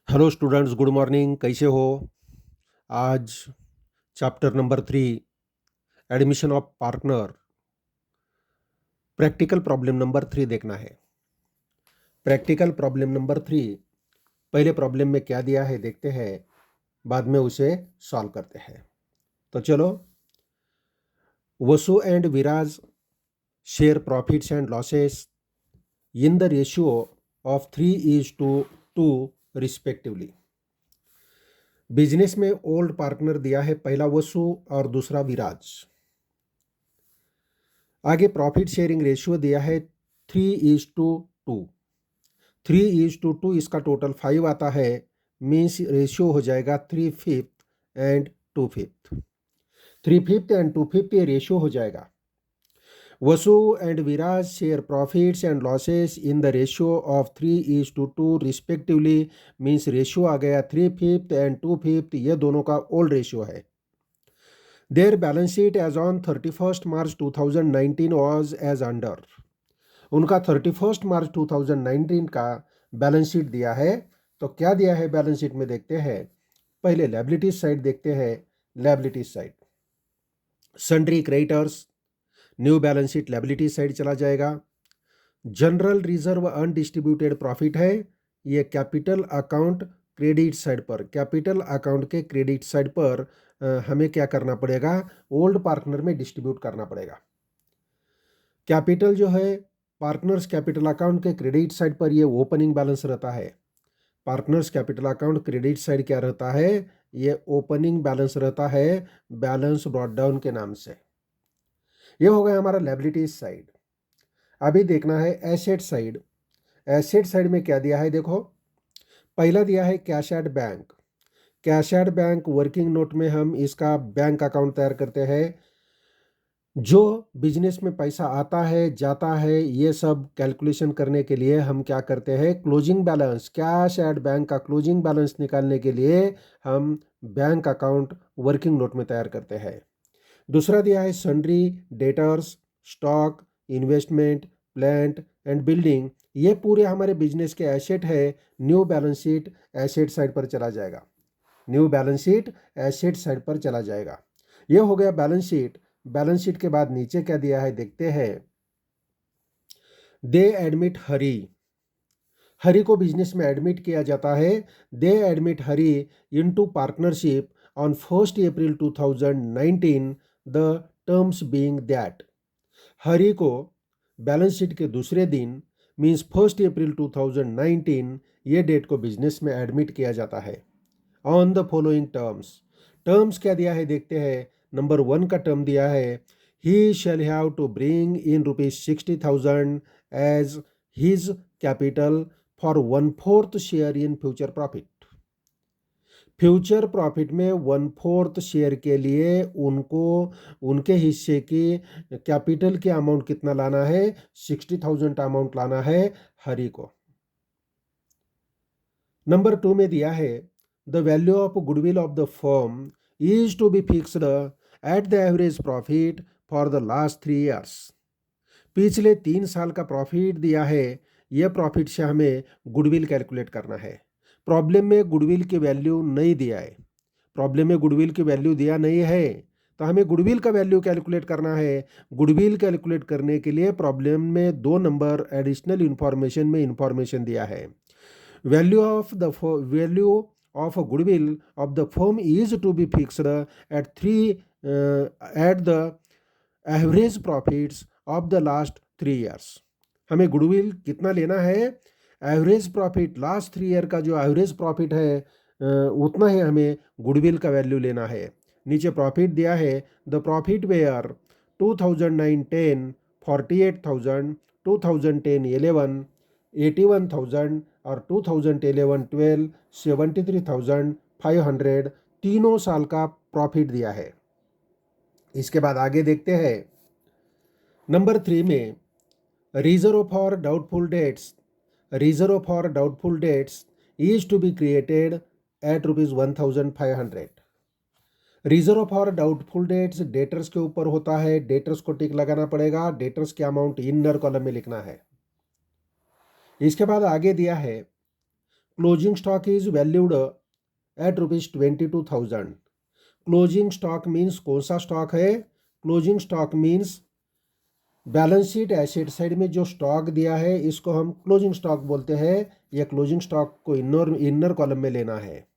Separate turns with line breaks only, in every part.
Hello students, good morning. कैसे हो? आज chapter number 3, admission of partner, practical problem number 3 देखना है। प्रैक्टिकल प्रॉब्लम नंबर 3, पहले प्रॉब्लम में क्या दिया है देखते हैं, बाद में उसे सॉल्व करते हैं। तो चलो, Vasu and Viraj share profits and losses in the ratio of 3:2 respectively. Business में ओल्ड पार्टनर दिया है, पहला वसु और दूसरा विराज। आगे प्रॉफिट शेयरिंग रेशियो दिया है 3:2। 3:2, इसका टोटल 5 आता है, मीन्स रेशियो हो जाएगा 3/5 एंड 2/5। 3/5 एंड 2/5 ये रेशियो हो जाएगा। Vasu and Viraj share profits and losses in the ratio of 3:2 respectively, means ratio आ गया 3/5 एंड 2/5, ये दोनों का ओल्ड रेशियो है। Their balance sheet as on 31st March 2019 was as under। उनका 31st मार्च 2019 का बैलेंस शीट दिया है। तो क्या दिया है बैलेंस शीट में देखते हैं। पहले लायबिलिटीज साइड देखते हैं। Liabilities side, sundry creditors, new balance sheet liabilities side चला जाएगा। जनरल रिजर्व अनडिस्ट्रीब्यूटेड प्रॉफिट है, ये कैपिटल अकाउंट क्रेडिट साइड पर, कैपिटल अकाउंट के क्रेडिट साइड पर हमें क्या करना पड़ेगा, ओल्ड पार्टनर में डिस्ट्रीब्यूट करना पड़ेगा। कैपिटल जो है पार्टनर्स कैपिटल अकाउंट के क्रेडिट साइड पर, ये ओपनिंग बैलेंस रहता है। Partners capital account credit side क्या रहता है, ये ओपनिंग बैलेंस रहता है, बैलेंस ब्रॉट डाउन के नाम से। ये हो गया हमारा लायबिलिटीज साइड। अभी देखना है एसेट साइड। एसेट साइड में क्या दिया है देखो, पहला दिया है cash at bank. Cash at bank working note में हम इसका बैंक अकाउंट तैयार करते हैं। जो बिजनेस में पैसा आता है जाता है, ये सब कैलकुलेशन करने के लिए हम क्या करते हैं, closing balance, cash at bank का क्लोजिंग बैलेंस निकालने के लिए हम बैंक अकाउंट वर्किंग नोट में तैयार करते हैं। दूसरा दिया है sundry debtors, stock, investment, plant and building, ये पूरे हमारे बिजनेस के एसेट है। New balance sheet asset side पर चला जाएगा। New balance sheet asset side पर चला जाएगा। ये हो गया बैलेंस शीट। बैलेंस शीट के बाद नीचे क्या दिया है देखते हैं। दे एडमिट हरी, हरी को बिजनेस में एडमिट किया जाता है। They admit Hari into partnership on 1 April 2019, the terms being that. Hari को बैलेंस शीट के दूसरे दिन, मीन्स 1 अप्रैल 2019, ये डेट को बिजनेस में एडमिट किया जाता है on the following terms. Terms क्या दिया है देखते हैं। नंबर 1 का टर्म दिया है, he shall have to bring in ₹60,000 as his capital for 1/4 share in future profit. Future profit में 1/4 शेयर के लिए उनको उनके हिस्से की कैपिटल के अमाउंट कितना लाना है, 60,000 अमाउंट लाना है हरी को। नंबर 2 में दिया है, the value of goodwill of the firm is to be fixed at the average profit for the last 3 years. पिछले 3 साल का प्रॉफिट दिया है, यह प्रॉफिट से हमें गुडविल कैलकुलेट करना है। प्रॉब्लम में गुडविल की वैल्यू नहीं दिया है, प्रॉब्लम में गुडविल की वैल्यू दिया नहीं है, तो हमें गुडविल का वैल्यू कैलकुलेट करना है। गुडविल कैलकुलेट करने के लिए प्रॉब्लम में 2 नंबर एडिशनल इंफॉर्मेशन में इंफॉर्मेशन दिया है। Value of goodwill of the firm is to be fixed at the average profits of the last 3 years. हमें गुडविल कितना लेना है, एवरेज प्रॉफिट, लास्ट 3 ईयर का जो एवरेज प्रॉफिट है उतना ही हमें गुडविल का वैल्यू लेना है। नीचे प्रॉफिट दिया है, द प्रॉफिट वेयर 2009-10 48,000, 2010 11 81,000 और 2011-12 73,500, तीनों साल का प्रॉफिट दिया है। इसके बाद आगे देखते हैं नंबर 3 में, reserve for doubtful debts, reserve for doubtful debts is to be created at ₹1,500। Reserve for doubtful debts debtors के ऊपर होता है, डेटर्स को टिक लगाना पड़ेगा, डेटर्स के अमाउंट इनर कॉलम में लिखना है। इसके बाद आगे दिया है, closing stock is valued at ₹22,000। Closing stock means कौन सा स्टॉक है? Closing stock means balance sheet asset side में जो स्टॉक दिया है इसको हम क्लोजिंग स्टॉक बोलते हैं। यह क्लोजिंग स्टॉक को इनर कॉलम में लेना है।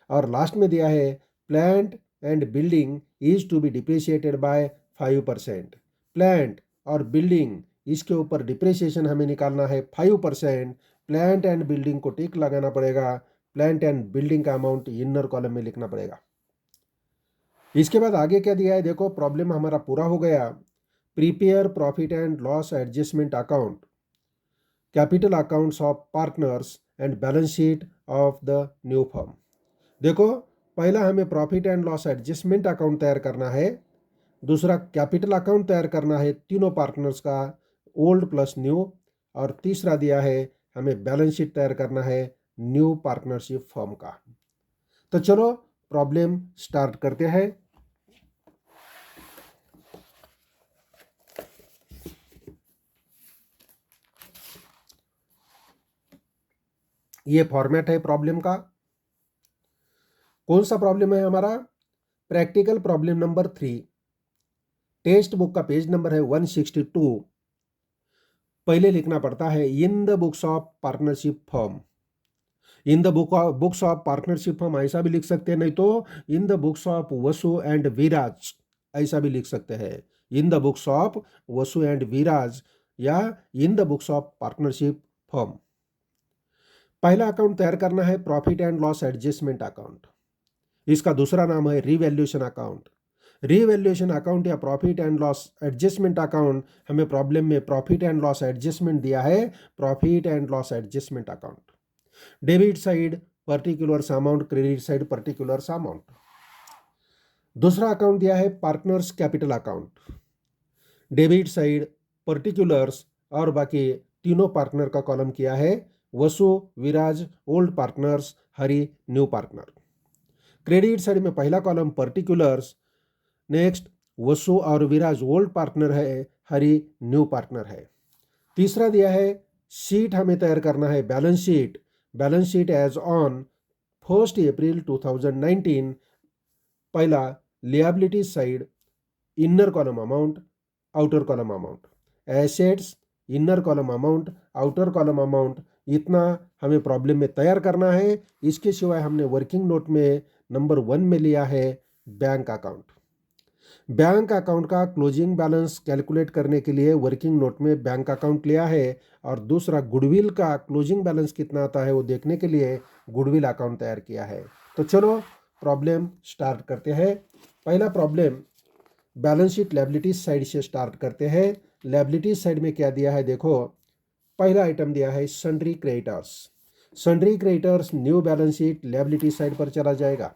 और लास्ट में दिया है plant and building is to be depreciated by 5%। Plant और बिल्डिंग इसके ऊपर डिप्रिसिएशन हमें निकालना है 5%। प्लांट एंड बिल्डिंग को टिक लगाना पड़ेगा। प्लांट एंड बिल्डिंग का अमाउंट इनर कॉलम में लिखना पड़ेगा। इसके बाद आगे क्या दिया है देखो, प्रॉब्लम हमारा पूरा हो गया। Prepare profit and loss adjustment account, capital accounts of partners and balance sheet of the new firm. देखो, पहला हमें profit and loss adjustment account तैयार करना है, दूसरा कैपिटल अकाउंट तैयार करना है तीनों पार्टनर्स का, ओल्ड प्लस न्यू, और तीसरा दिया है हमें बैलेंस शीट तैयार करना है न्यू पार्टनरशिप फर्म का। तो चलो प्रॉब्लम स्टार्ट करते हैं। ये फॉर्मेट है प्रॉब्लम का। कौन सा प्रॉब्लम है हमारा? Practical problem number 3। Text book का पेज नंबर है 162। पहले लिखना पड़ता है in the books of partnership firm. In the books of partnership firm ऐसा भी लिख सकते हैं, नहीं तो in the books of Vasu and Viraj ऐसा भी लिख सकते हैं। In the books of Vasu and Viraj या in the books of partnership firm. पहला अकाउंट तैयार करना है profit and loss adjustment account. इसका दूसरा नाम है रिवैल्यूएशन अकाउंट। रिवैल्यूएशन अकाउंट या profit and loss adjustment account, हमें प्रॉब्लम में प्रॉफिट एंड लॉस एडजस्टमेंट दिया है, profit and loss adjustment account. Debit side particulars amount, credit side particulars amount. दूसरा अकाउंट दिया है partners capital account. Debit side particulars और बाकी तीनों पार्टनर का कॉलम किया है Vasu, Viraj, old partners, Hari, new partner. Credit side में पहला कॉलम पर्टिकुलर्स, नेक्स्ट वसु और विराज ओल्ड पार्टनर है, हरि न्यू पार्टनर है। तीसरा दिया है शीट हमें तैयार करना है balance sheet. Balance sheet as on 1 April 2019। पहला liability side, inner column amount, outer column amount, assets, inner column amount, outer column amount, इतना हमें प्रॉब्लम में तैयार करना है। इसके सिवाय हमने वर्किंग नोट में नंबर 1 में लिया है बैंक अकाउंट। बैंक अकाउंट का क्लोजिंग बैलेंस कैलकुलेट करने के लिए वर्किंग नोट में बैंक अकाउंट लिया है, और दूसरा गुडविल का क्लोजिंग बैलेंस कितना आता है वो देखने के लिए गुडविल अकाउंट तैयार किया है। तो चलो प्रॉब्लम स्टार्ट करते हैं। पहला problem balance sheet liabilities side से स्टार्ट करते हैं। लायबिलिटीज साइड में क्या दिया है देखो, पहला आइटम दिया है sundry creditors. Sundry creditors new balance sheet liability side पर चला जाएगा।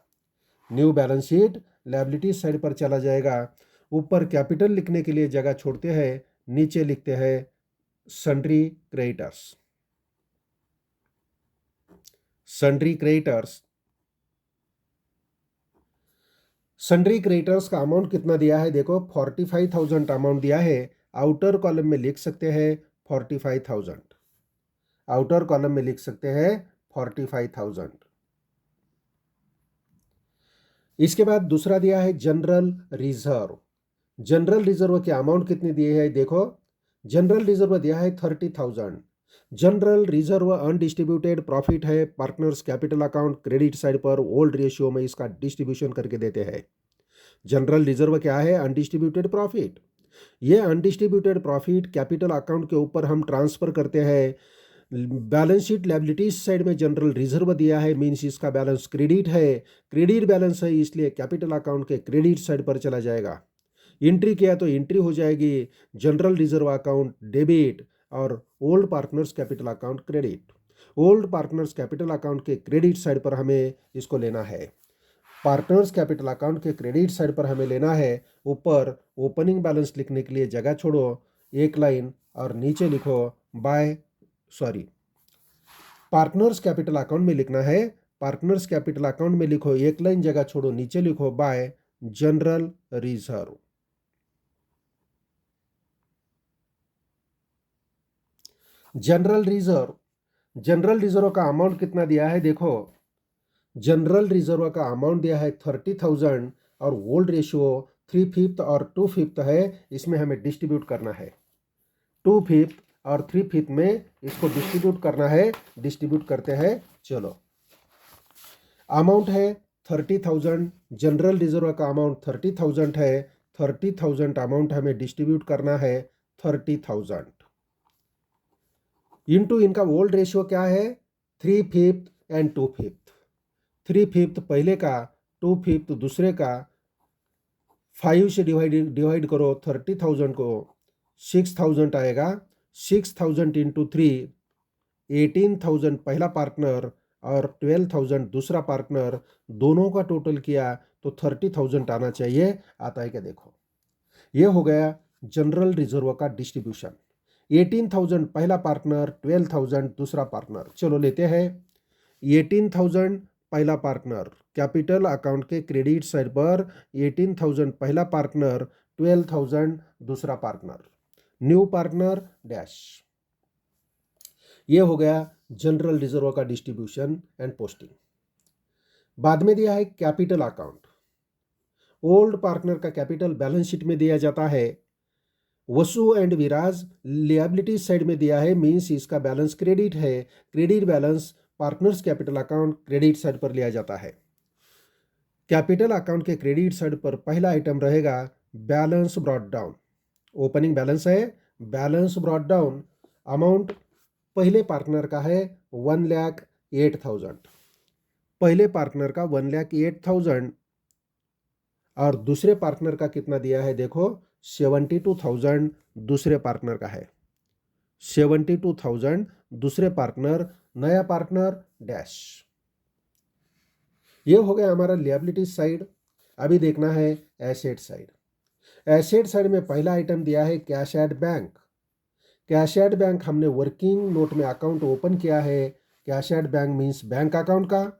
New balance sheet liability side पर चला जाएगा। ऊपर कैपिटल लिखने के लिए जगह छोड़ते हैं, नीचे लिखते हैं sundry creditors. Sundry creditors, sundry creditors का अमाउंट कितना दिया है देखो, 45,000 अमाउंट दिया है। आउटर कॉलम में लिख सकते हैं 45,000। आउटर कॉलम में लिख सकते हैं 45,000। इसके बाद दूसरा दिया है जनरल रिजर्व। जनरल रिजर्व के अमाउंट कितनी दिए है देखो, जनरल रिजर्व दिया है 30,000। जनरल रिजर्व अनडिस्ट्रीब्यूटेड प्रॉफिट है, partners capital account credit side पर ओल्ड रेशियो में इसका डिस्ट्रीब्यूशन करके देते हैं। जनरल रिजर्व क्या है? Undistributed profit. ये अनडिस्ट्रीब्यूटेड प्रॉफिट कैपिटल अकाउंट के ऊपर हम ट्रांसफर करते हैं। बैलेंस शीट लायबिलिटीज साइड में जनरल रिजर्व दिया है, मीन्स इसका बैलेंस क्रेडिट है, क्रेडिट बैलेंस है, इसलिए कैपिटल अकाउंट के क्रेडिट साइड पर चला जाएगा। एंट्री किया तो एंट्री हो जाएगी जनरल रिजर्व अकाउंट डेबिट और old partners capital account credit. Old partners capital account के क्रेडिट साइड पर हमें इसको लेना है। पार्टनर्स कैपिटल अकाउंट के क्रेडिट साइड पर हमें लेना है। ऊपर ओपनिंग बैलेंस लिखने के लिए जगह छोड़ो एक लाइन, और नीचे लिखो पार्टनर्स कैपिटल अकाउंट में लिखना है। पार्टनर्स कैपिटल अकाउंट में लिखो एक लाइन, जगह छोड़ो नीचे लिखो bye general reserve. General reserve, general reserve का अमाउंट कितना दिया है देखो, जनरल रिजर्व का अमाउंट दिया है 30,000 और ओल्ड रेशियो 3/5 और 2/5 है। इसमें हमें डिस्ट्रीब्यूट करना है, 2/5 और 3/5 में इसको डिस्ट्रीब्यूट करना है। डिस्ट्रीब्यूट करते हैं, चलो। अमाउंट है 30,000, जनरल रिजर्व का अमाउंट 30,000 है। 30,000 अमाउंट हमें डिस्ट्रीब्यूट करना है 30,000 इंटू इनका ओल्ड रेशियो क्या है 3/5 एंड 2/5। 3/5 पहले का, 2/5 दूसरे का, 5 से डिवाइड करो 30,000 को, 6,000 आएगा। 6,000 इंटू 3, 18,000 पहला पार्टनर और 12,000 दूसरा पार्टनर, दोनों का टोटल किया तो 30,000 आना चाहिए। आता है क्या देखो, ये हो गया जनरल रिजर्व का डिस्ट्रीब्यूशन। 18,000 पहला पार्टनर, 12,000 दूसरा पार्टनर। चलो लेते हैं 18,000 पहला पार्टनर, कैपिटल अकाउंट के क्रेडिट साइड पर 18,000 पहला पार्टनर, 12,000 दूसरा पार्टनर, न्यू पार्टनर डैश। ये हो गया जनरल रिजर्व का डिस्ट्रीब्यूशन एंड पोस्टिंग। बाद में दिया है कैपिटल अकाउंट। ओल्ड पार्टनर का कैपिटल बैलेंस शीट में दिया जाता है। वसु एंड विराज लिएबिलिटी साइड में दिया है, मींस इसका बैलेंस क्रेडिट है। Credit balance partners capital account credit side पर लिया जाता है। कैपिटल अकाउंट के क्रेडिट साइड पर पहला आइटम रहेगा balance brought down. Opening balance है, बैलेंस ब्रॉट डाउन। अमाउंट पहले पार्टनर का है 1,08,000, पहले पार्टनर का 1,08,000 और दूसरे पार्टनर का कितना दिया है देखो 72,000 दूसरे पार्टनर का है। 72,000 दूसरे पार्टनर, नया पार्टनर डैश। ये हो गया हमारा लिएबिलिटी साइड। अभी देखना है एसेट साइड। एसेट साइड में पहला आइटम दिया है cash at bank. Cash at bank हमने वर्किंग नोट में अकाउंट ओपन किया है। Cash at bank means bank account का।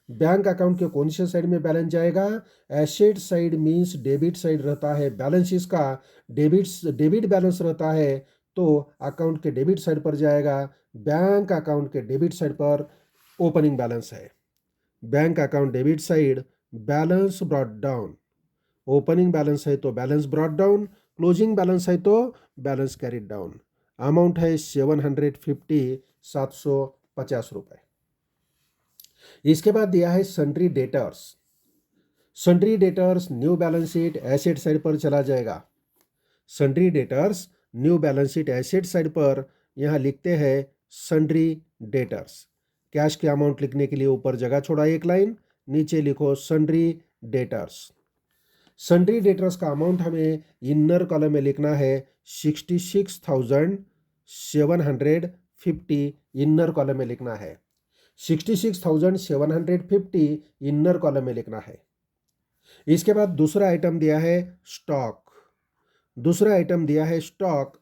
बैंक अकाउंट के कौन से साइड में बैलेंस जाएगा, asset side means debit side रहता है बैलेंस इसका। डेबिट बैलेंस रहता है तो अकाउंट के डेबिट साइड पर जाएगा। बैंक अकाउंट के डेबिट साइड पर ओपनिंग बैलेंस है। Bank account debit side balance brought down. Opening balance है तो balance brought down, closing balance है तो बैलेंस कैरिड डाउन। अमाउंट है 750 रुपए। इसके बाद दिया है sundry debtors. Sundry debtors new balance sheet asset side पर चला जाएगा। Sundry debtors new balance sheet asset side पर यहाँ लिखते हैं सन्ड्री डेटर्स। कैश के अमाउंट लिखने के लिए ऊपर जगह छोड़ा एक लाइन, नीचे लिखो सन्ड्री डेटर्स। सन्ड्री डेटर्स का अमाउंट हमें इनर कॉलम में लिखना है 66,750 इनर कॉलम में लिखना है। 66,750 इनर कॉलम में लिखना है। इसके बाद दूसरा आइटम दिया है स्टॉक। दूसरा आइटम दिया है स्टॉक।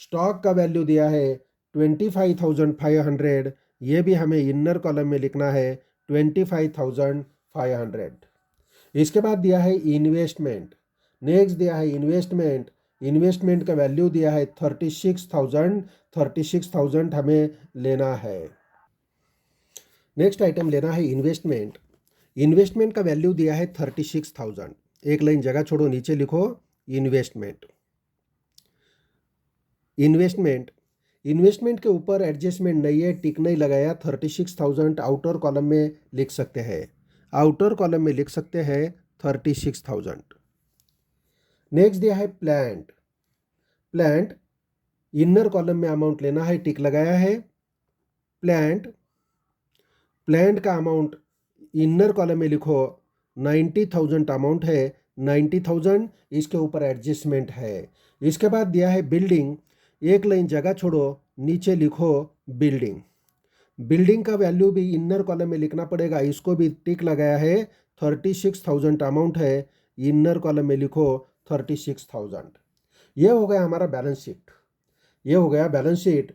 स्टॉक का वैल्यू दिया है 25,500। ये भी हमें इनर कॉलम में लिखना है 25,500। इसके बाद दिया है इन्वेस्टमेंट। नेक्स्ट दिया है इन्वेस्टमेंट। इन्वेस्टमेंट का वैल्यू दिया है 36,000। 36,000 हमें लेना है। नेक्स्ट आइटम लेना है इन्वेस्टमेंट। इन्वेस्टमेंट का वैल्यू दिया है 36,000। एक लाइन जगह छोड़ो, नीचे लिखो इन्वेस्टमेंट। इन्वेस्टमेंट, इन्वेस्टमेंट के ऊपर एडजस्टमेंट नहीं है, टिक नहीं लगाया। 36,000 आउटर कॉलम में लिख सकते हैं। आउटर कॉलम में लिख सकते हैं 36,000। नेक्स्ट दिया है प्लांट। प्लांट इनर कॉलम में अमाउंट लेना है, टिक लगाया है। प्लांट, प्लांट का अमाउंट इनर कॉलम में लिखो 90,000 अमाउंट है। 90,000 इसके ऊपर एडजस्टमेंट है। इसके बाद दिया है बिल्डिंग। एक लाइन जगह छोड़ो, नीचे लिखो बिल्डिंग। बिल्डिंग का वैल्यू भी इनर कॉलम में लिखना पड़ेगा, इसको भी टिक लगाया है। 36,000 अमाउंट है, इनर कॉलम में लिखो 36,000। ये हो गया हमारा बैलेंस शीट। ये हो गया balance sheet.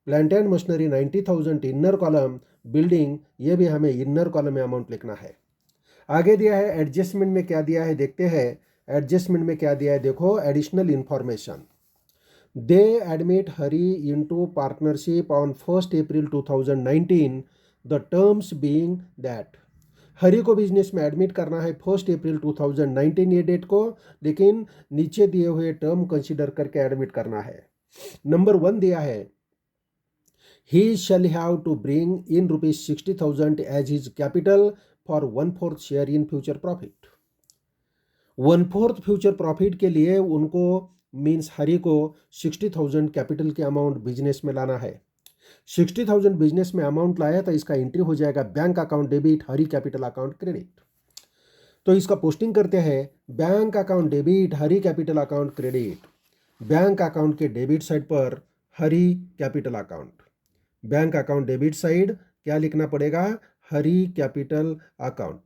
Plant and machinery 90,000 inner column, building ये भी हमें इनर कॉलम में अमाउंट लिखना है। आगे दिया है एडजस्टमेंट में क्या दिया है देखते हैं। एडजस्टमेंट में क्या दिया है देखो, additional information. They admit Hari into partnership on 1 April 2019, the terms being that Hari को बिजनेस में एडमिट करना है 1 अप्रैल 2019 ये डेट को, लेकिन नीचे दिए हुए टर्म कंसीडर करके एडमिट करना है। नंबर 1 दिया है, he shall have to bring in rupees 60,000 as his capital for 1/4 share in future profit। 1/4 future profit के लिए उनको मीन्स हरी को 60,000 कैपिटल के अमाउंट बिजनेस में लाना है। 60,000 बिजनेस में अमाउंट लाया तो इसका एंट्री हो जाएगा bank account debit, Hari capital account credit. तो इसका पोस्टिंग करते हैं bank account debit, Hari capital account credit. Bank account के डेबिट साइड पर Hari capital account, bank account debit side क्या लिखना पड़ेगा, Hari capital account.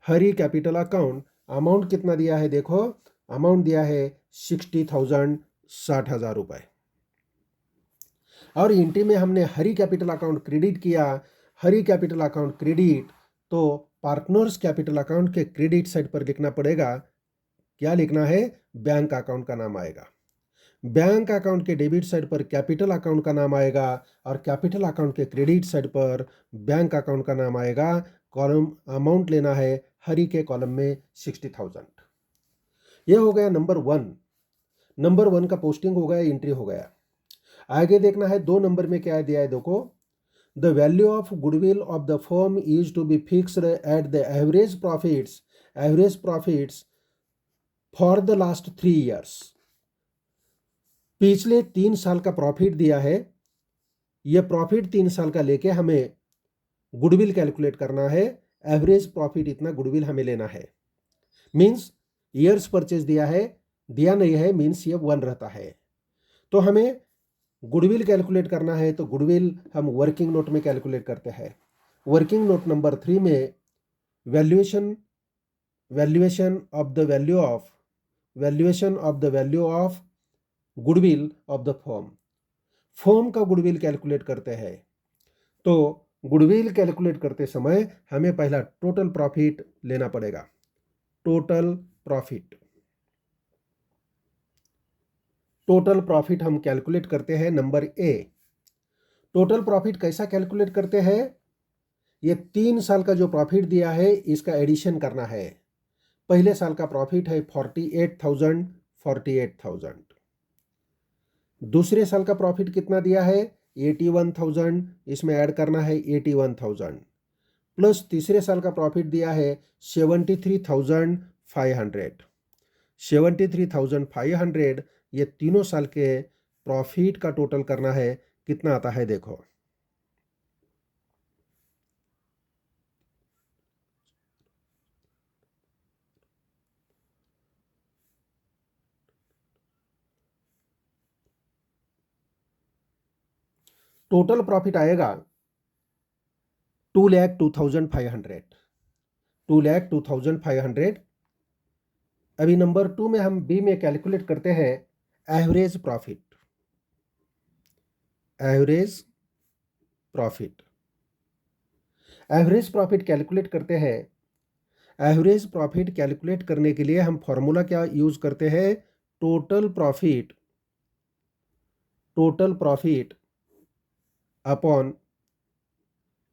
Hari capital account amount कितना दिया है देखो, अमाउंट दिया है 60,000, 60,000 रुपए। और एंट्री में हमने हरी कैपिटल अकाउंट क्रेडिट किया, हरी कैपिटल अकाउंट क्रेडिट, तो पार्टनर्स कैपिटल अकाउंट के क्रेडिट साइड पर लिखना पड़ेगा, क्या लिखना है, बैंक अकाउंट का नाम आएगा। बैंक अकाउंट के डेबिट साइड पर कैपिटल अकाउंट का नाम आएगा और कैपिटल अकाउंट के क्रेडिट साइड पर बैंक अकाउंट का नाम आएगा। कॉलम अमाउंट लेना है हरी के कॉलम में 60,000। यह हो गया नंबर 1। नंबर 1 का पोस्टिंग हो गया, एंट्री हो गया। आगे देखना है 2 नंबर में क्या दिया है देखो, the value of goodwill of the firm is to be fixed at the average profits for the last 3 years. पिछले 3 साल का प्रॉफिट दिया है, यह प्रॉफिट 3 साल का लेके हमें गुडविल कैलकुलेट करना है। एवरेज प्रॉफिट इतना गुडविल हमें लेना है, मीन्स ईयर्स परचेज दिया है, दिया नहीं है मीन्स ये 1 रहता है। तो हमें गुडविल कैलकुलेट करना है, तो गुडविल हम वर्किंग नोट में कैलकुलेट करते हैं। वर्किंग नोट नंबर 3 में valuation of the value of goodwill of the firm का गुडविल कैलकुलेट करते हैं। तो गुडविल कैलकुलेट करते समय हमें पहला टोटल प्रॉफिट लेना पड़ेगा। टोटल प्रॉफिट हम कैलकुलेट करते हैं नंबर ए। टोटल प्रॉफिट कैसा कैलकुलेट करते हैं, ये 3 साल का जो प्रॉफिट दिया है इसका एडिशन करना है। पहले साल का प्रॉफिट है 48,000। दूसरे साल का प्रॉफिट कितना दिया है 81,000, इसमें ऐड करना है 81,000 प्लस तीसरे साल का प्रॉफिट दिया है 73,500। ये तीनों साल के प्रॉफिट का टोटल करना है, कितना आता है देखो। टोटल प्रॉफिट आएगा 2,02,500। अभी नंबर 2 में हम बी में कैलकुलेट करते हैं average profit. Average profit calculate करते हैं। एवरेज प्रॉफिट कैलकुलेट करने के लिए हम फॉर्मूला क्या यूज करते हैं, total profit upon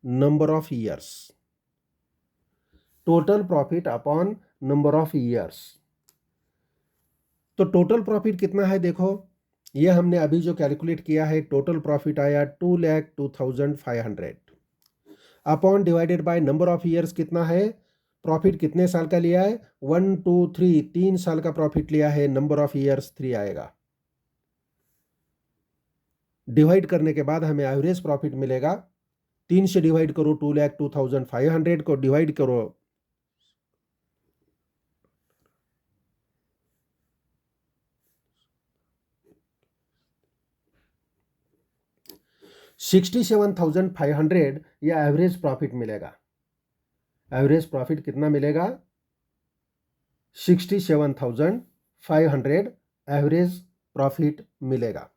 number of years. Total profit upon number of years. तो टोटल प्रॉफिट कितना है देखो, ये हमने अभी जो कैलकुलेट किया है, टोटल प्रॉफिट आया 2,02,500 upon divided by number of years कितना है, प्रॉफिट कितने साल का लिया है 1 2 3, 3 साल का प्रॉफिट लिया है, नंबर ऑफ ईयर्स 3 आएगा। डिवाइड करने के बाद हमें एवरेज प्रॉफिट मिलेगा। 3 से डिवाइड करो 2,02,500 को डिवाइड करो 67,500, या एवरेज प्रॉफिट मिलेगा। एवरेज प्रॉफिट कितना मिलेगा 67,500 एवरेज प्रॉफिट मिलेगा।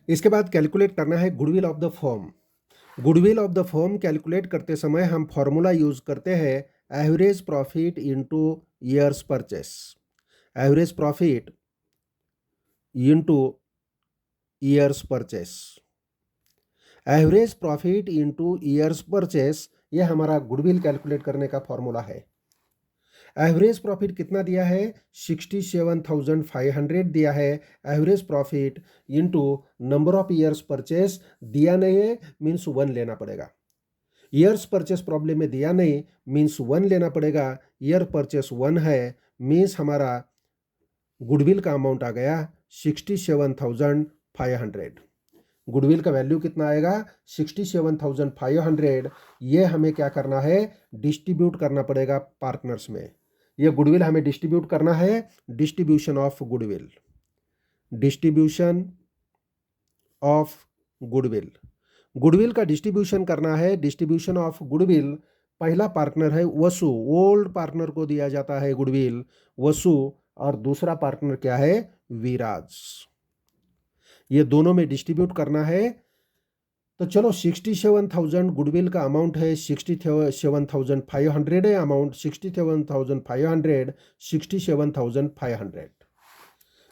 इसके बाद कैलकुलेट करना है goodwill of the firm. Goodwill of the firm calculate करते समय हम फॉर्मूला यूज करते हैं average profit into years purchase. Average profit into years purchase. Average profit into years purchase, ये हमारा गुडविल कैलकुलेट करने का फॉर्मूला है। एवरेज प्रॉफिट कितना दिया है? 67,500 दिया है average profit into number of years purchase दिया नहीं है, मीन्स 1 लेना पड़ेगा। ईयर्स परचेस प्रॉब्लम में दिया नहीं, मीन्स 1 लेना पड़ेगा। ईयर परचेस 1 है, मीन्स हमारा गुडविल का अमाउंट आ गया 67,500। गुडविल का वैल्यू कितना आएगा? 67,500। ये हमें क्या करना है? डिस्ट्रीब्यूट करना पड़ेगा पार्टनर्स में। ये गुडविल हमें डिस्ट्रीब्यूट करना है। Distribution of goodwill, distribution of goodwill, goodwill का डिस्ट्रीब्यूशन करना है। डिस्ट्रीब्यूशन ऑफ गुडविल, पहला पार्टनर है वसु, ओल्ड पार्टनर को दिया जाता है गुडविल वसु, और दूसरा पार्टनर क्या है? विराज। ये दोनों में डिस्ट्रीब्यूट करना है। तो चलो 67,000 गुडविल का अमाउंट है, 67,500 है अमाउंट, 67,500, 67,500।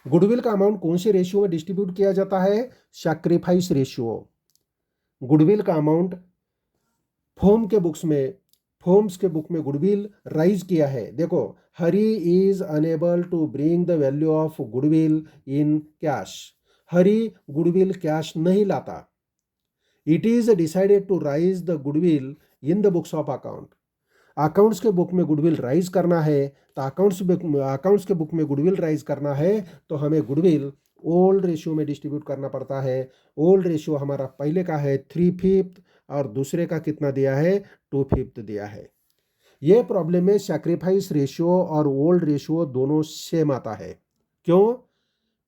गुडविल का अमाउंट कौन से रेशियो में डिस्ट्रीब्यूट किया जाता है? Sacrifice ratio. गुडविल का अमाउंट फॉर्म्स के बुक में गुडविल राइज किया है। देखो, Hari is unable to bring the value of goodwill in cash. Hari goodwill cash नहीं लाता। It is decided to raise the goodwill in the books of account. Accounts के book में goodwill raise करना है, तो अकाउंट्स के बुक में गुडविल राइज करना है तो हमें गुडविल ओल्ड रेशियो में डिस्ट्रीब्यूट करना पड़ता है। ओल्ड रेशियो हमारा पहले का है 3/5 और दूसरे का कितना दिया है? 2/5 दिया है। ये प्रॉब्लम में सैक्रिफाइस रेशियो और ओल्ड रेशियो दोनों सेम आता है। क्यों?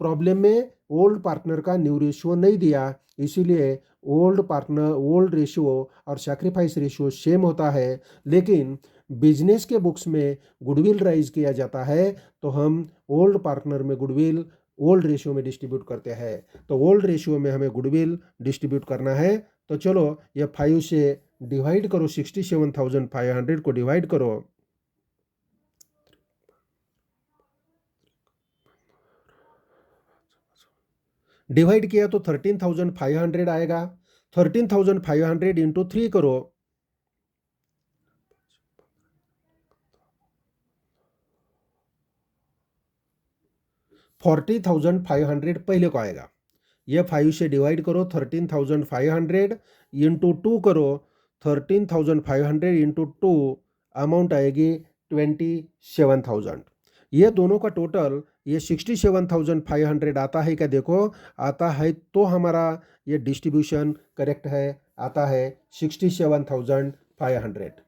प्रॉब्लम में ओल्ड पार्टनर का न्यू रेशियो नहीं दिया, इसीलिए ओल्ड रेशियो और सैक्रिफाइस रेशियो सेम होता है। लेकिन बिजनेस के बुक्स में गुडविल राइज किया जाता है तो हम ओल्ड पार्टनर में गुडविल ओल्ड रेशियो में डिस्ट्रीब्यूट करते हैं। तो ओल्ड रेशियो में हमें गुडविल डिस्ट्रीब्यूट करना है। तो चलो ये 5 से डिवाइड करो, 67,500 को डिवाइड करो। डिवाइड किया तो 13,500 आएगा। 13,500 इंटू 3 करो, 40,500 पहले को आएगा। ये 5 से डिवाइड करो, 13,500 इंटू 2 करो, 13,500 इंटू 2 अमाउंट आएगी 27,000। ये दोनों का टोटल ये 67,500 आता है क्या? देखो आता है, तो हमारा ये डिस्ट्रीब्यूशन करेक्ट है, आता है 67,500।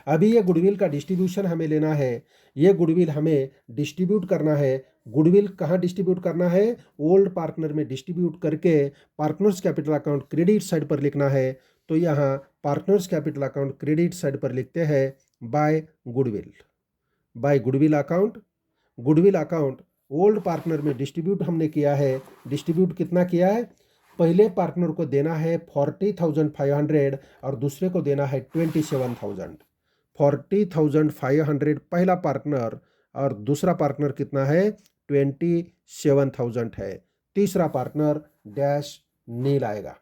अभी ये गुडविल का डिस्ट्रीब्यूशन हमें लेना है। ये गुडविल हमें डिस्ट्रीब्यूट करना है। गुडविल कहाँ डिस्ट्रीब्यूट करना है? ओल्ड पार्टनर में डिस्ट्रीब्यूट करके partners capital account credit side पर लिखना है। तो यहाँ partners capital account credit side पर लिखते हैं by goodwill, by goodwill account. Goodwill account old partner में डिस्ट्रीब्यूट हमने किया है। डिस्ट्रीब्यूट कितना किया है? पहले पार्टनर को देना है 40,500 और दूसरे को देना है 27,000। 40,500 पहला पार्टनर और दूसरा पार्टनर कितना है? 27,000 है। तीसरा पार्टनर डैश नील आएगा।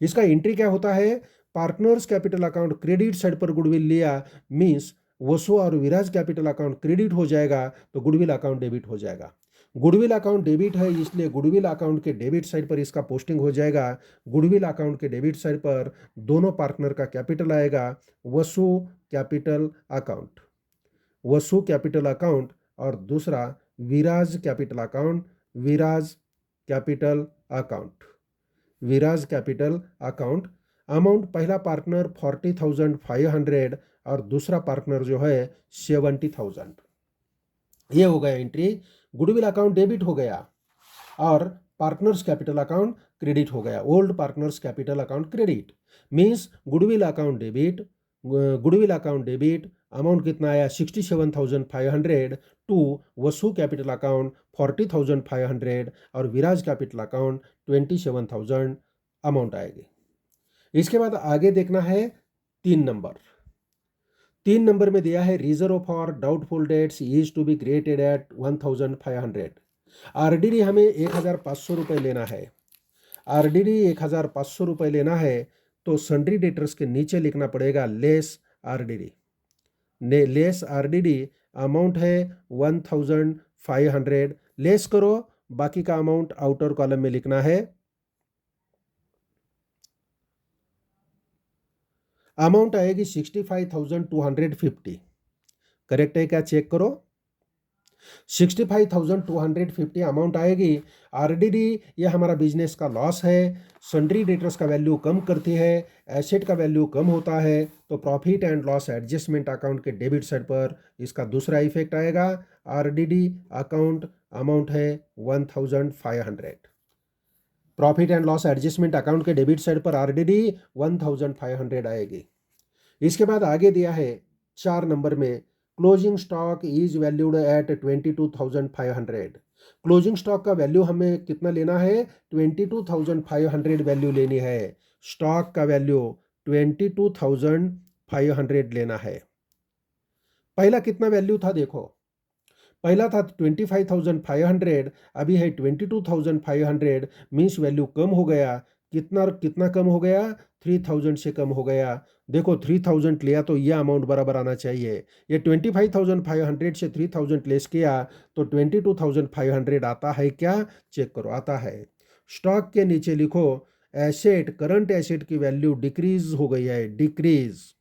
इसका एंट्री क्या होता है? Partners capital account credit side पर गुडविल लिया, मीन्स वसु और विराज कैपिटल अकाउंट क्रेडिट हो जाएगा तो गुडविल अकाउंट डेबिट हो जाएगा। गुडविल अकाउंट डेबिट है, इसलिए गुडविल अकाउंट के डेबिट साइड पर इसका पोस्टिंग हो जाएगा। गुडविल अकाउंट के डेबिट साइड पर दोनों पार्टनर का कैपिटल आएगा, वसु कैपिटल अकाउंट, वसु कैपिटल अकाउंट, और दूसरा विराज कैपिटल अकाउंट, विराज कैपिटल अकाउंट, विराज कैपिटल अकाउंट। अमाउंट पहला पार्टनर 40,500 और दूसरा पार्टनर जो है 70,000। ये हो गया एंट्री। गुडविल अकाउंट डेबिट हो गया और पार्टनर्स कैपिटल अकाउंट क्रेडिट हो गया। Old partners capital account credit means goodwill account debit, goodwill account debit amount कितना आया? 67,500 टू वसु कैपिटल अकाउंट 40,500 और विराज कैपिटल अकाउंट 27,000 अमाउंट आएगी। इसके बाद आगे देखना है 3 नंबर। 3 नंबर में दिया है reserve for doubtful debts is to be created at 1,500। RDD हमें 1500 रुपये लेना है। आरडीडी 1500 रुपये लेना है तो सन्ड्री डेटर्स के नीचे लिखना पड़ेगा less RDD. Less RDD amount है 1500, लेस करो, बाकी का अमाउंट आउटर कॉलम में लिखना है। अमाउंट आएगी 65,250। करेक्ट है क्या, चेक करो। 65,250 अमाउंट आएगी। आरडीडी ये हमारा बिजनेस का लॉस है। सन्ड्री डेटर्स का वैल्यू कम करती है, एसेट का वैल्यू कम होता है, तो profit and loss adjustment account के डेबिट साइड पर इसका दूसरा इफेक्ट आएगा। आरडीडी अकाउंट अमाउंट है 1500। Profit and loss adjustment account के डेबिट साइड पर आरडीडी 1500 आएगी। इसके बाद आगे दिया है 4 नंबर में, closing stock is valued at 22,500। Closing stock का वैल्यू हमें कितना लेना है, 22,500 वैल्यू लेनी है। स्टॉक का वैल्यू 22,500 लेना है। पहला कितना वैल्यू था देखो, पहला था 25,500, अभी है 22,500, मीन्स वैल्यू कम हो गया। कितना कम हो गया, 3,000 से कम हो गया। देखो 3,000 लिया तो यह अमाउंट बराबर आना चाहिए। ये 25,500 से 3,000 लेस किया तो 22,500 आता है क्या, चेक करो, आता है। स्टॉक के नीचे लिखो एसेट, करंट एसेट की वैल्यू डिक्रीज हो गई है, डिक्रीज।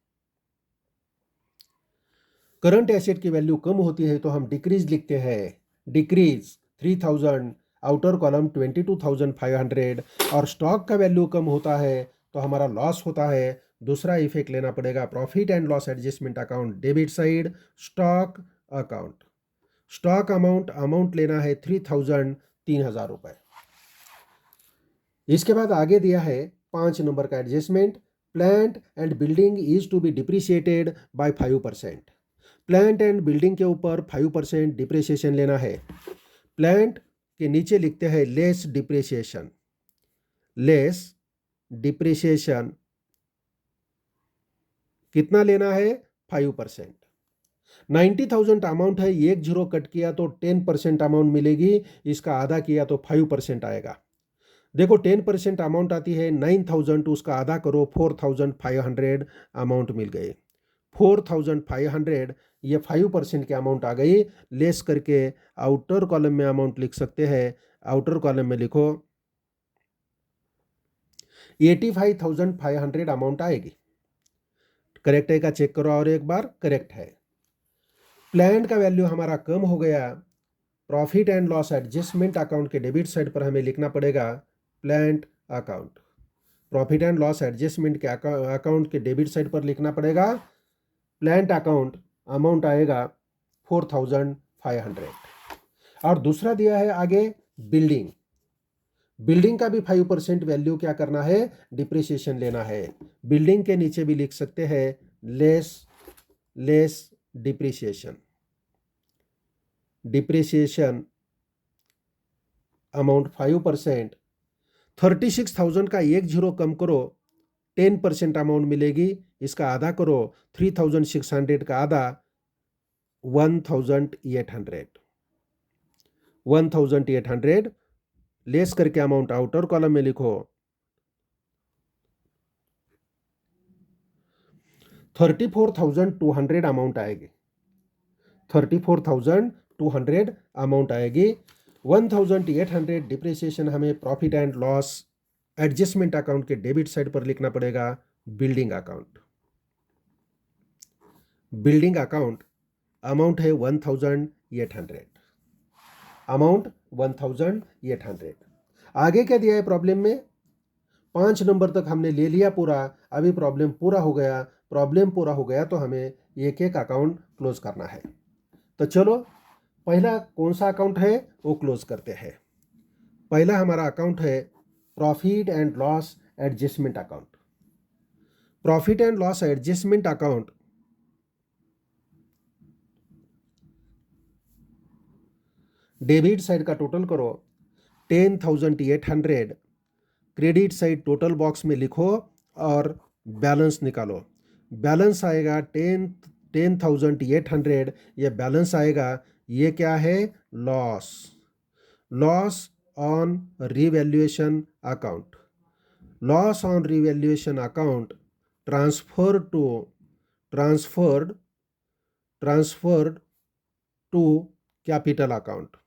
करंट एसेट की वैल्यू कम होती है तो हम डिक्रीज लिखते हैं, डिक्रीज 3,000, आउटर कॉलम 22,500। और स्टॉक का वैल्यू कम होता है तो हमारा लॉस होता है। दूसरा इफेक्ट लेना पड़ेगा, profit and loss adjustment account debit side, stock account. Stock amount लेना है 3,000, 3,000 रुपए। इसके बाद आगे दिया है 5 नंबर का adjustment, plant and building is to be depreciated by 5%। Plant and building के ऊपर 5% डिप्रिसिएशन लेना है। प्लांट के नीचे लिखते हैं लेस डिप्रिसिएशन, लेस डिप्रिसिएशन कितना लेना है, 5%। 90,000 अमाउंट है, 10 कट किया तो 10% अमाउंट मिलेगी, इसका आधा किया तो 5% आएगा। देखो 10% अमाउंट आती है 9,000, उसका आधा करो 4,500 अमाउंट मिल गए। 4,500 ये 5% की अमाउंट आ गई। लेस करके आउटर कॉलम में अमाउंट लिख सकते हैं। आउटर कॉलम में लिखो 85,500 अमाउंट आएगी। करेक्ट है का, चेक करो और एक बार, करेक्ट है। प्लांट का वैल्यू हमारा कम हो गया। Profit and loss adjustment account के डेबिट साइड पर हमें लिखना पड़ेगा plant account. Profit and loss adjustment के अकाउंट के डेबिट साइड पर लिखना पड़ेगा प्लांट अकाउंट, अमाउंट आएगा 4,500। और दूसरा दिया है आगे बिल्डिंग। बिल्डिंग का भी 5% वैल्यू क्या करना है, डिप्रिसिएशन लेना है। बिल्डिंग के नीचे भी लिख सकते हैं लेस डिप्रिसिएशन, डिप्रिसिएशन अमाउंट 5%। 36,000 का 10 कम करो, 10% अमाउंट मिलेगी, इसका आधा करो, 3,600 का आधा 1,800। 1,800 लेस करके अमाउंट आउटर कॉलम में लिखो 34,200 अमाउंट आएगी। 34,200 अमाउंट आएगी। 1,800 डिप्रिसिएशन हमें profit and loss adjustment account के डेबिट साइड पर लिखना पड़ेगा building account. Building account amount है 1,800, अमाउंट 1,800। आगे क्या दिया है प्रॉब्लम में, 5 नंबर तक हमने ले लिया पूरा। अभी प्रॉब्लम पूरा हो गया। प्रॉब्लम पूरा हो गया तो हमें एक एक अकाउंट क्लोज करना है। तो चलो पहला कौन सा अकाउंट है वो क्लोज करते हैं। पहला हमारा अकाउंट है profit and loss adjustment account. Profit and loss adjustment account debit side का टोटल करो 10,800, क्रेडिट साइड टोटल बॉक्स में लिखो और बैलेंस निकालो। बैलेंस आएगा 10,800, ये बैलेंस आएगा। ये क्या है, loss. Loss on revaluation account, loss on revaluation account transferred transferred to capital account.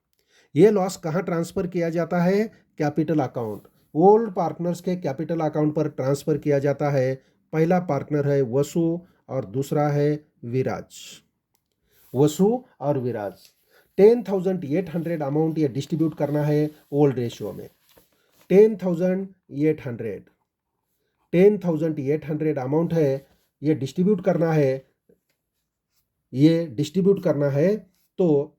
ये लॉस कहाँ ट्रांसफर किया जाता है? कैपिटल अकाउंट, ओल्ड पार्टनर्स के कैपिटल अकाउंट पर ट्रांसफर किया जाता है। पहला पार्टनर है वसु और दूसरा है विराज। वसु और विराज 10,800 अमाउंट ये डिस्ट्रीब्यूट करना है ओल्ड रेशियो में। 10,800 अमाउंट है ये डिस्ट्रीब्यूट करना है, तो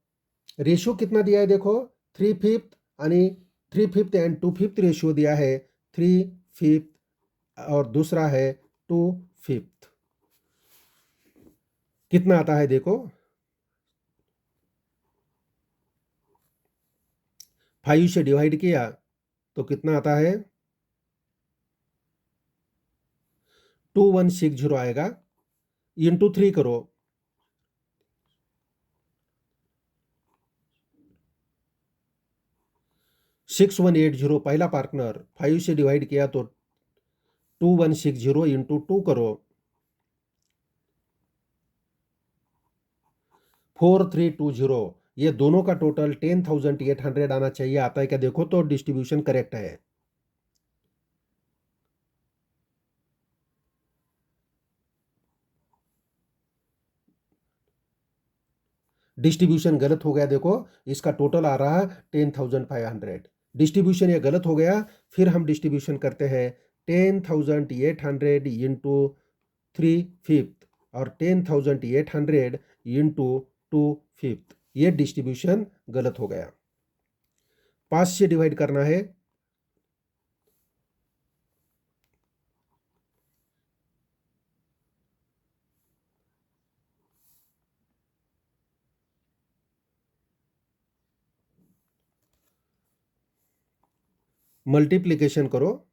रेशियो कितना दिया है देखो, 3/5 आणि 3/5 एंड 2/5 रेशियो दिया है। 3/5 और दूसरा है 2/5। कितना आता है देखो, 5 से डिवाइड किया तो कितना आता है, 2160 आएगा। इंटू 3 करो, 6180 पहला पार्टनर, 5 से डिवाइड किया तो 2160 इंटू 2 करो, 4320। ये दोनों का टोटल 10,800 आना चाहिए। आता है क्या देखो तो डिस्ट्रीब्यूशन करेक्ट है। डिस्ट्रीब्यूशन गलत हो गया देखो, इसका टोटल आ रहा है 10,500। डिस्ट्रीब्यूशन ये गलत हो गया। फिर हम डिस्ट्रीब्यूशन करते हैं 10,800 इंटू 3/5 और 10,800 इंटू 2/5। ये डिस्ट्रीब्यूशन गलत हो गया। 5 से डिवाइड करना है, मल्टीप्लिकेशन करो,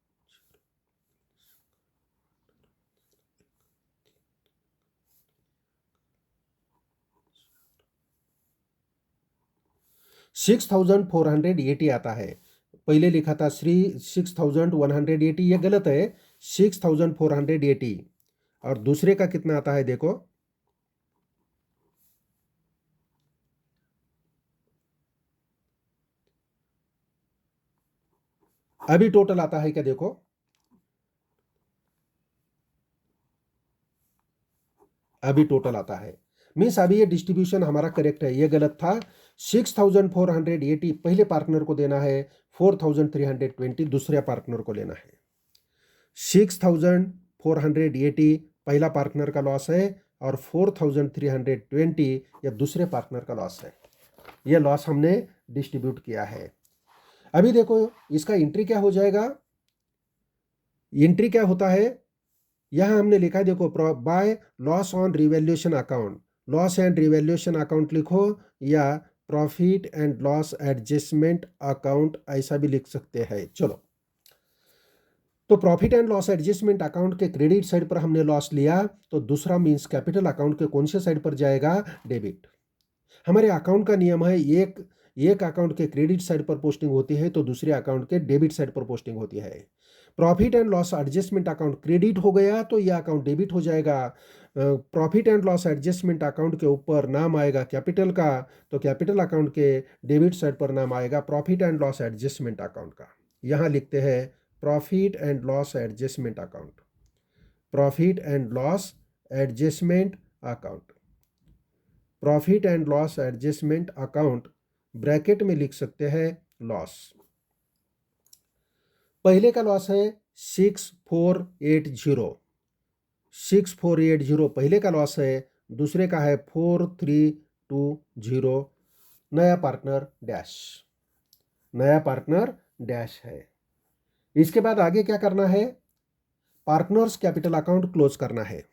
6,480 आता है। पहले लिखा था 6,180, ये गलत है। 6,480 और दूसरे का कितना आता है देखो, अभी टोटल आता है क्या देखो, अभी टोटल आता है। मीन्स अभी ये डिस्ट्रीब्यूशन हमारा करेक्ट है, ये गलत था। 6,480 पहले पार्टनर को देना है, 4,320 दूसरे पार्टनर को लेना है। 6,480 पहला पार्टनर का लॉस है और 4,320 यह दूसरे पार्टनर का लॉस है। यह लॉस हमने डिस्ट्रीब्यूट किया है। अभी देखो इसका एंट्री क्या हो जाएगा, एंट्री क्या होता है, यहां हमने लिखा है देखो, by loss on revaluation account, loss and revaluation account लिखो या profit and loss adjustment account ऐसा भी लिख सकते हैं। चलो, तो profit and loss adjustment account के क्रेडिट साइड पर हमने लॉस लिया, तो दूसरा मीन्स कैपिटल अकाउंट के कौन से साइड पर जाएगा, डेबिट। हमारे अकाउंट का नियम है एक अकाउंट के क्रेडिट साइड पर पोस्टिंग होती है तो दूसरे अकाउंट के डेबिट साइड पर पोस्टिंग होती है। Profit and loss adjustment account credit हो गया तो यह अकाउंट डेबिट हो जाएगा। Profit and loss adjustment account के ऊपर नाम आएगा कैपिटल का, तो कैपिटल अकाउंट के डेबिट साइड पर नाम आएगा profit and loss adjustment account का। यहां लिखते हैं profit and loss adjustment account, profit and loss adjustment account, profit and loss adjustment account bracket में लिख सकते हैं लॉस। पहले का लॉस है 6,480, 6,480 पहले का लॉस है। दूसरे का है 4,320, नया पार्टनर डैश, नया पार्टनर डैश है। इसके बाद आगे क्या करना है, पार्टनर्स कैपिटल अकाउंट क्लोज करना है।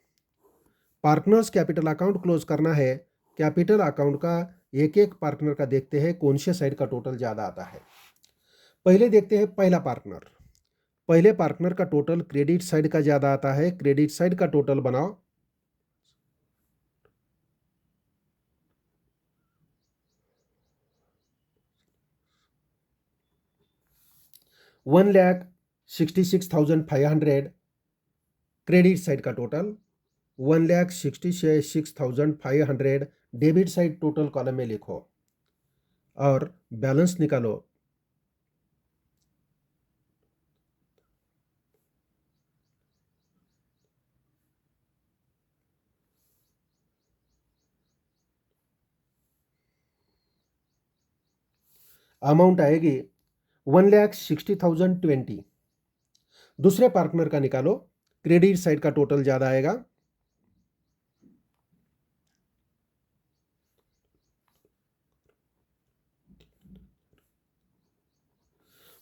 पार्टनर्स कैपिटल अकाउंट क्लोज करना है। कैपिटल अकाउंट का एक एक पार्टनर का देखते हैं कौन से साइड का टोटल ज्यादा आता है। पहले देखते हैं पहला पार्टनर, पहले पार्टनर का टोटल क्रेडिट साइड का ज्यादा आता है। क्रेडिट साइड का टोटल बनाओ, 1,66,500 क्रेडिट साइड का total, 1,66,500 debit side total column में लिखो और बैलेंस निकालो। अमाउंट आएगी 1,60,020। दूसरे पार्टनर का निकालो, क्रेडिट साइड का टोटल ज्यादा आएगा,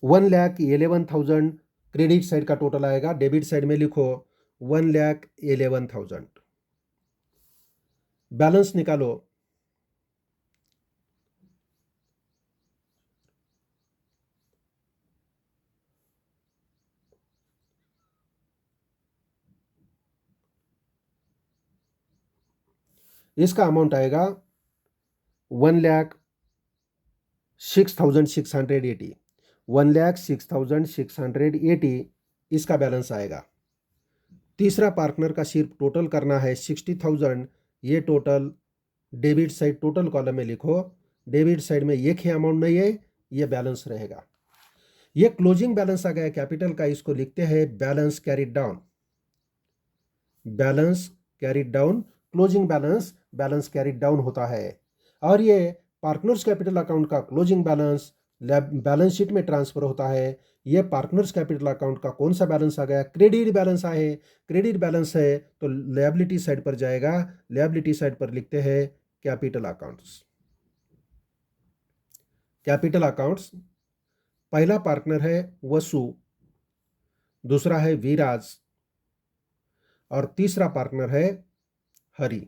1,11,000 क्रेडिट साइड का टोटल आएगा। डेबिट साइड में लिखो 1,11,000। बैलेंस निकालो। इसका अमाउंट आएगा 1,06,680। 1,06,680 इसका बैलेंस आएगा। तीसरा पार्टनर का सिर्फ टोटल करना है 60,000। ये total debit side total column में लिखो। डेबिट साइड में एक ही अमाउंट नहीं है, ये बैलेंस रहेगा। ये क्लोजिंग बैलेंस आ गया कैपिटल का, इसको लिखते हैं balance carried down. Balance carried down, closing balance, balance carried down होता है। और ये पार्टनर्स कैपिटल अकाउंट का क्लोजिंग बैलेंस बैलेंस शीट में ट्रांसफर होता है। ये पार्टनर्स कैपिटल अकाउंट का कौन सा बैलेंस आ गया? क्रेडिट बैलेंस आए। क्रेडिट बैलेंस है तो लायबिलिटी साइड पर जाएगा। लायबिलिटी साइड पर लिखते हैं कैपिटल अकाउंट्स। कैपिटल अकाउंट्स, पहला पार्टनर है वसु, दूसरा है विराज और तीसरा पार्टनर है हरि।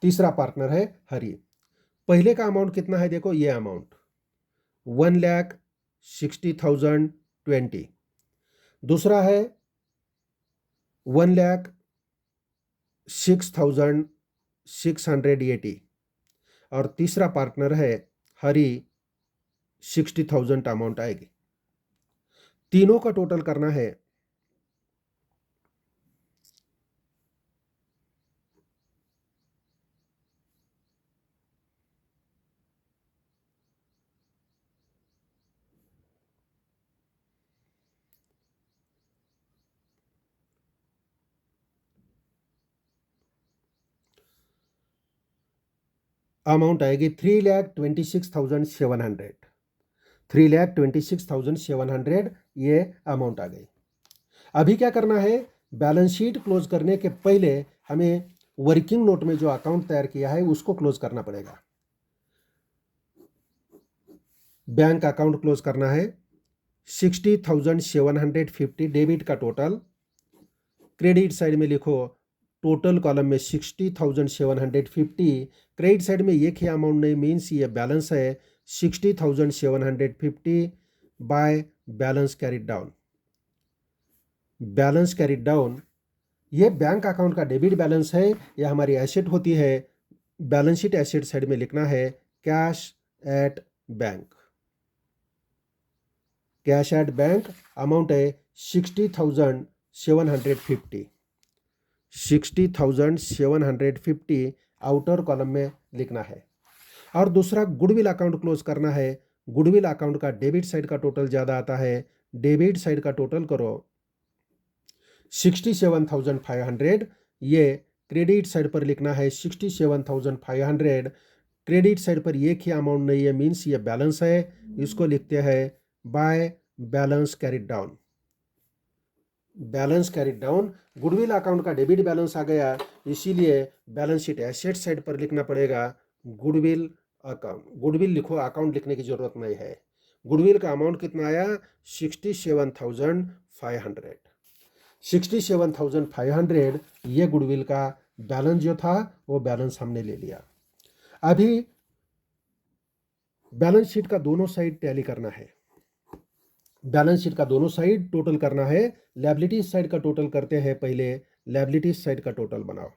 तीसरा पार्टनर है हरि। पहले का अमाउंट कितना है देखो, ये अमाउंट 1,60,020। दूसरा है 1,06,680 और तीसरा पार्टनर है हरि, 60,000 अमाउंट आएगी। तीनों का टोटल करना है अमाउंट आएगी 3,26,700। 3,26,700 ये अमाउंट आ गई। अभी क्या करना है, बैलेंस शीट क्लोज करने के पहले हमें वर्किंग नोट में जो अकाउंट तैयार किया है उसको क्लोज करना पड़ेगा। बैंक अकाउंट क्लोज करना है 60,750 डेबिट का टोटल। क्रेडिट साइड में लिखो टोटल कॉलम में 60,750। क्रेडिट साइड में एक ही अमाउंट नहीं, मीन्स ये बैलेंस है 60,750 by balance carried down. Balance carried down, ये बैंक अकाउंट का डेबिट बैलेंस है, यह हमारी एसेट होती है। बैलेंस शीट एसेट साइड में लिखना है cash at bank. Cash at bank amount है 60,750। 60,750 आउटर कॉलम में लिखना है। और दूसरा गुडविल अकाउंट क्लोज करना है। गुडविल अकाउंट का डेबिट साइड का टोटल ज़्यादा आता है, डेबिट साइड का टोटल करो 67,500। ये क्रेडिट साइड पर लिखना है 67,500। क्रेडिट साइड पर एक ही अमाउंट नहीं है, मीन्स ये बैलेंस है, इसको लिखते हैं by balance carried down. Balance carried down, goodwill account का डेबिट बैलेंस आ गया, इसीलिए बैलेंस शीट एसेट साइड पर लिखना पड़ेगा गुडविल अकाउंट। गुडविल लिखो, अकाउंट लिखने की जरूरत नहीं है। गुडविल का अमाउंट कितना आया 67,500। 67,500 ये गुडविल का बैलेंस जो था वो बैलेंस हमने ले लिया। अभी बैलेंस शीट का दोनों साइड टैली करना है। बैलेंस शीट का दोनों साइड टोटल करना है। लायबिलिटी साइड का टोटल करते हैं पहले। लायबिलिटी साइड का टोटल बनाओ।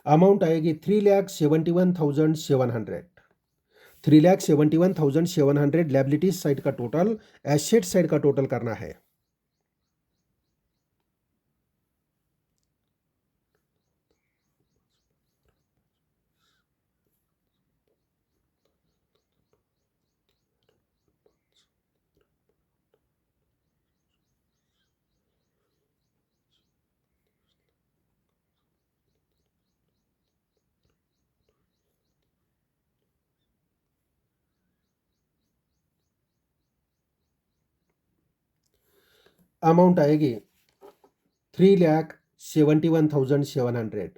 अमाउंट आएगी 3,71,700। 3,71,700 लायबिलिटीज साइड का टोटल, एसेट साइड का टोटल करना है। अमाउंट आएगी 3,71,700।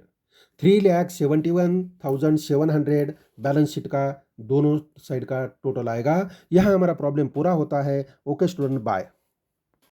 3,71,700 बैलेंस शीट का दोनों साइड का टोटल आएगा। यहाँ हमारा प्रॉब्लम पूरा होता है। Okay student, bye.